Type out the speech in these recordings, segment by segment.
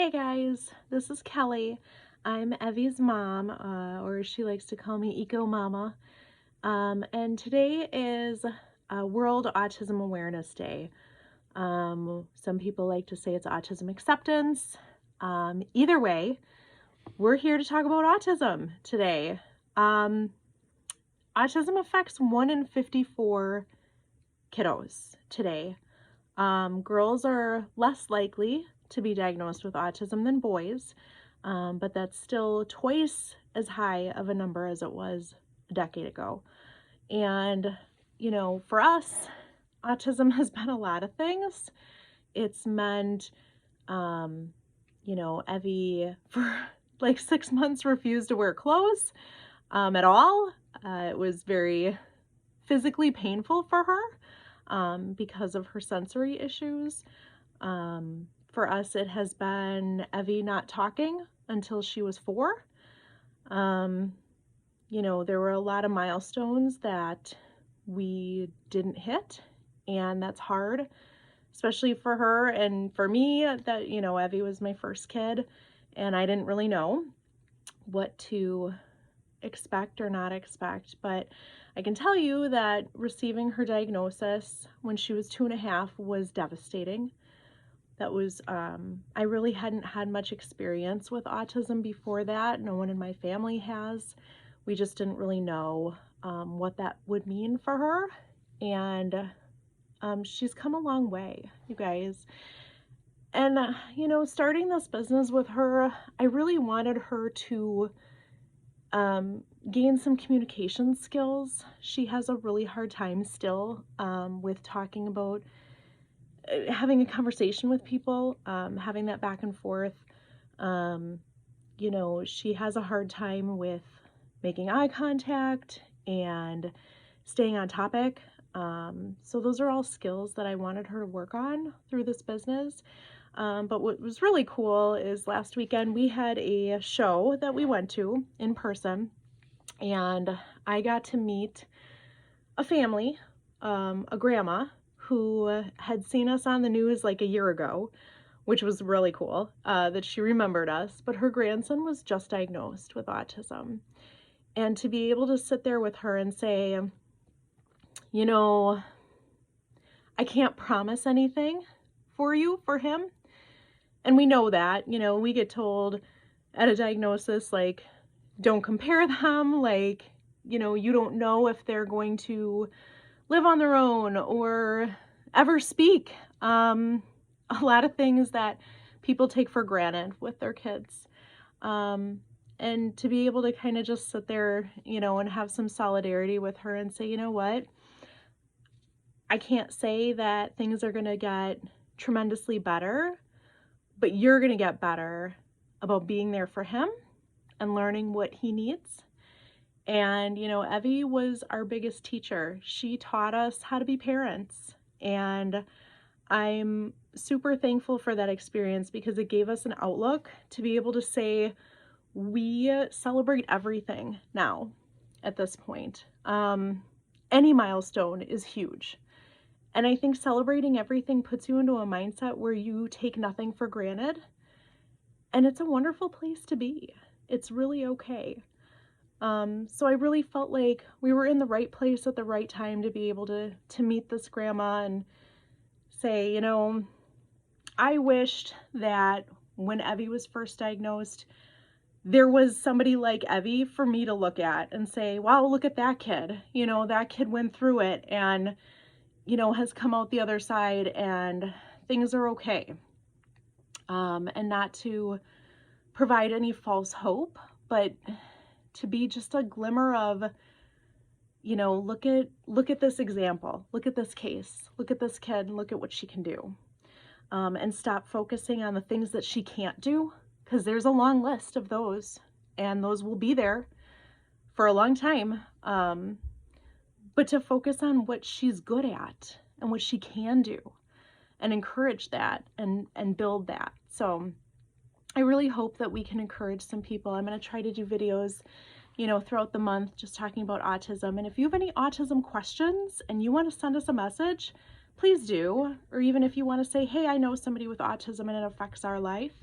Hey guys, this is Kelly. I'm Evie's mom, or as she likes to call me, EcoMama. And today is World Autism Awareness Day. Some people like to say it's autism acceptance. Either way, we're here to talk about autism today. Autism affects 1 in 54 kiddos today. Girls are less likely to be diagnosed with autism than boys, but that's still twice as high of a number as it was a decade ago. And, for us, autism has been a lot of things. It's meant, Evie for like 6 months refused to wear clothes at all. It was very physically painful for her because of her sensory issues. For us, it has been Evie not talking until she was 4. There were a lot of milestones that we didn't hit, and that's hard, especially for her and for me. That, Evie was my first kid, and I didn't really know what to expect or not expect, but I can tell you that receiving her diagnosis when she was 2.5 was devastating. That was, I really hadn't had much experience with autism before that. No one in my family has. We just didn't really know what that would mean for her. And she's come a long way, you guys. And, starting this business with her, I really wanted her to gain some communication skills. She has a really hard time still with talking about having a conversation with people, having that back and forth. She has a hard time with making eye contact and staying on topic. So those are all skills that I wanted her to work on through this business. But what was really cool is last weekend we had a show that we went to in person, and I got to meet a family, a grandma who had seen us on the news like a year ago, which was really cool that she remembered us, but her grandson was just diagnosed with autism. And to be able to sit there with her and say, I can't promise anything for you, for him. And we know that, we get told at a diagnosis, like, don't compare them, like, you don't know if they're going to live on their own or ever speak. A lot of things that people take for granted with their kids. And to be able to kind of just sit there, and have some solidarity with her and say, you know what? I can't say that things are going to get tremendously better, but you're going to get better about being there for him and learning what he needs. And, Evie was our biggest teacher. She taught us how to be parents. And I'm super thankful for that experience because it gave us an outlook to be able to say, we celebrate everything now at this point. Any milestone is huge. And I think celebrating everything puts you into a mindset where you take nothing for granted. And it's a wonderful place to be. It's really okay. So I really felt like we were in the right place at the right time to be able to meet this grandma and say, I wished that when Evie was first diagnosed, there was somebody like Evie for me to look at and say, wow, look at that kid. That kid went through it and, has come out the other side and things are okay. And not to provide any false hope, but to be just a glimmer of, look at this example, look at this case, look at this kid, look at what she can do. And stop focusing on the things that she can't do, because there's a long list of those, and those will be there for a long time. But to focus on what she's good at and what she can do and encourage that and build that. So I really hope that we can encourage some people. I'm going to try to do videos, throughout the month, just talking about autism. And if you have any autism questions and you want to send us a message, please do. Or even if you want to say, hey, I know somebody with autism and it affects our life.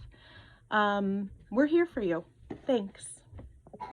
We're here for you. Thanks.